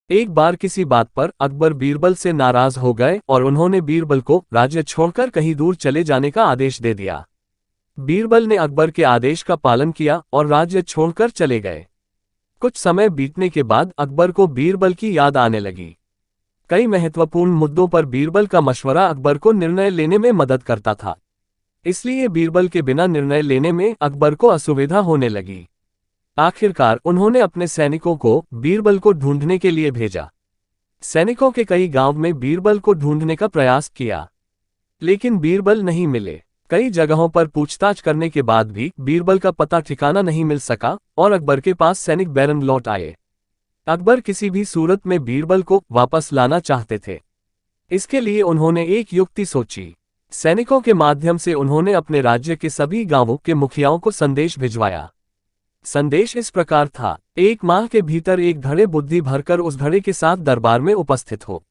एक बार किसी बात पर अकबर बीरबल से नाराज हो गए और उन्होंने बीरबल को राज्य छोड़कर कहीं दूर चले जाने का आदेश दे दिया। बीरबल ने अकबर के आदेश का पालन किया और राज्य छोड़कर चले गए। कुछ समय बीतने के बाद अकबर को बीरबल की याद आने लगी। कई महत्वपूर्ण मुद्दों पर बीरबल का मशवरा अकबर को निर्णय लेने में मदद करता था। इसलिए बीरबल के बिना निर्णय लेने में अकबर को असुविधा होने लगी। आखिरकार उन्होंने अपने सैनिकों को बीरबल को ढूंढने के लिए भेजा। सैनिकों के कई गांव में बीरबल को ढूंढने का प्रयास किया, लेकिन बीरबल नहीं मिले। कई जगहों पर पूछताछ करने के बाद भी बीरबल का पता ठिकाना नहीं मिल सका और अकबर के पास सैनिक बैरन लौट आए। अकबर किसी भी सूरत में बीरबल को वापस लाना चाहते थे। इसके लिए उन्होंने एक युक्ति सोची। सैनिकों के माध्यम से उन्होंने अपने राज्य के सभी गांवों के मुखियाओं को संदेश भिजवाया। संदेश इस प्रकार था, 1 माह के भीतर एक घड़े बुद्धि भरकर उस घड़े के साथ दरबार में उपस्थित हो।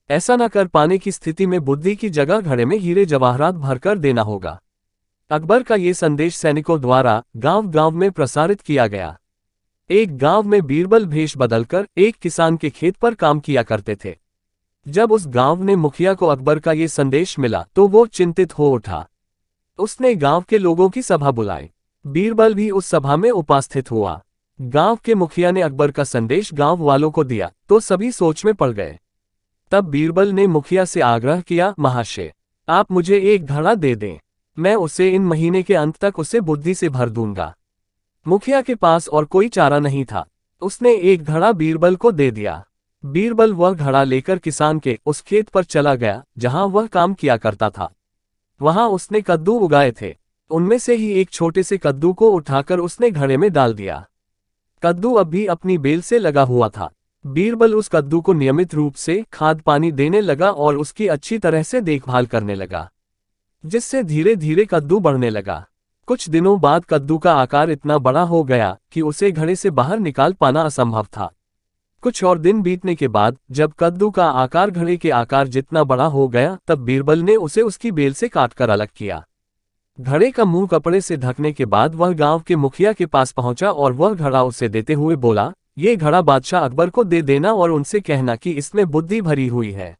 ऐसा न कर पाने की स्थिति में बुद्धि की जगह घड़े में हीरे जवाहरात भरकर देना होगा। अकबर का ये संदेश सैनिकों द्वारा गांव-गांव में प्रसारित किया गया। एक गांव में बीरबल भेष बदलकर एक किसान के खेत पर काम किया करते थे। जब उस गांव ने मुखिया को अकबर का ये संदेश मिला तो वो चिंतित हो उठा। उसने गांव के लोगों की सभा बुलाई। बीरबल भी उस सभा में उपस्थित हुआ। गांव के मुखिया ने अकबर का संदेश गांव वालों को दिया तो सभी सोच में पड़ गए। तब बीरबल ने मुखिया से आग्रह किया, महाशय, आप मुझे एक घड़ा दे दें, मैं उसे इन महीने के अंत तक उसे बुद्धि से भर दूंगा। मुखिया के पास और कोई चारा नहीं था। उसने एक घड़ा बीरबल को दे दिया। बीरबल वह घड़ा लेकर किसान के उस खेत पर चला गया जहां वह काम किया करता था। वहां उसने कद्दू उगाए थे। उनमें से ही एक छोटे से कद्दू को उठाकर उसने घड़े में डाल दिया। कद्दू अब भी अपनी बेल से लगा हुआ था। बीरबल उस कद्दू को नियमित रूप से खाद पानी देने लगा और उसकी अच्छी तरह से देखभाल करने लगा, जिससे धीरे धीरे कद्दू बढ़ने लगा। कुछ दिनों बाद कद्दू का आकार इतना बड़ा हो गया कि उसे घड़े से बाहर निकाल पाना असंभव था। कुछ और दिन बीतने के बाद जब कद्दू का आकार घड़े के आकार जितना बड़ा हो गया, तब बीरबल ने उसे उसकी बेल से काटकर अलग किया। घड़े का मुंह कपड़े से ढकने के बाद वह गांव के मुखिया के पास पहुंचा और वह घड़ा उसे देते हुए बोला, ये घड़ा बादशाह अकबर को दे देना और उनसे कहना कि इसमें बुद्धि भरी हुई है।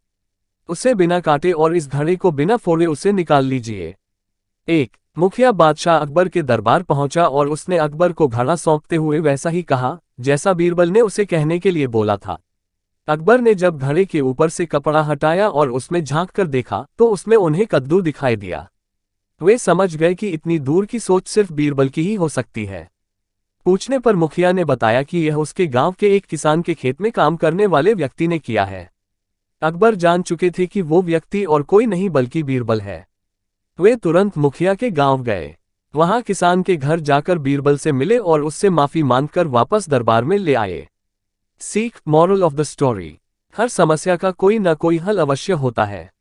उसे बिना काटे और इस घड़े को बिना फोड़े उसे निकाल लीजिए। एक मुखिया बादशाह अकबर के दरबार पहुंचा और उसने अकबर को घड़ा सौंपते हुए वैसा ही कहा जैसा बीरबल ने उसे कहने के लिए बोला था। अकबर ने जब घड़े के ऊपर से कपड़ा हटाया और उसमें झांक कर देखा तो उसमें उन्हें कद्दू दिखाई दिया। वे समझ गए कि इतनी दूर की सोच सिर्फ बीरबल की ही हो सकती है। पूछने पर मुखिया ने बताया कि यह उसके गांव के एक किसान के खेत में काम करने वाले व्यक्ति ने किया है। अकबर जान चुके थे कि वो व्यक्ति और कोई नहीं बल्कि बीरबल है। वे तुरंत मुखिया के गांव गए। वहां किसान के घर जाकर बीरबल से मिले और उससे माफी मांगकर वापस दरबार में ले आए। सीख, मॉरल ऑफ द स्टोरी, हर समस्या का कोई न कोई हल अवश्य होता है।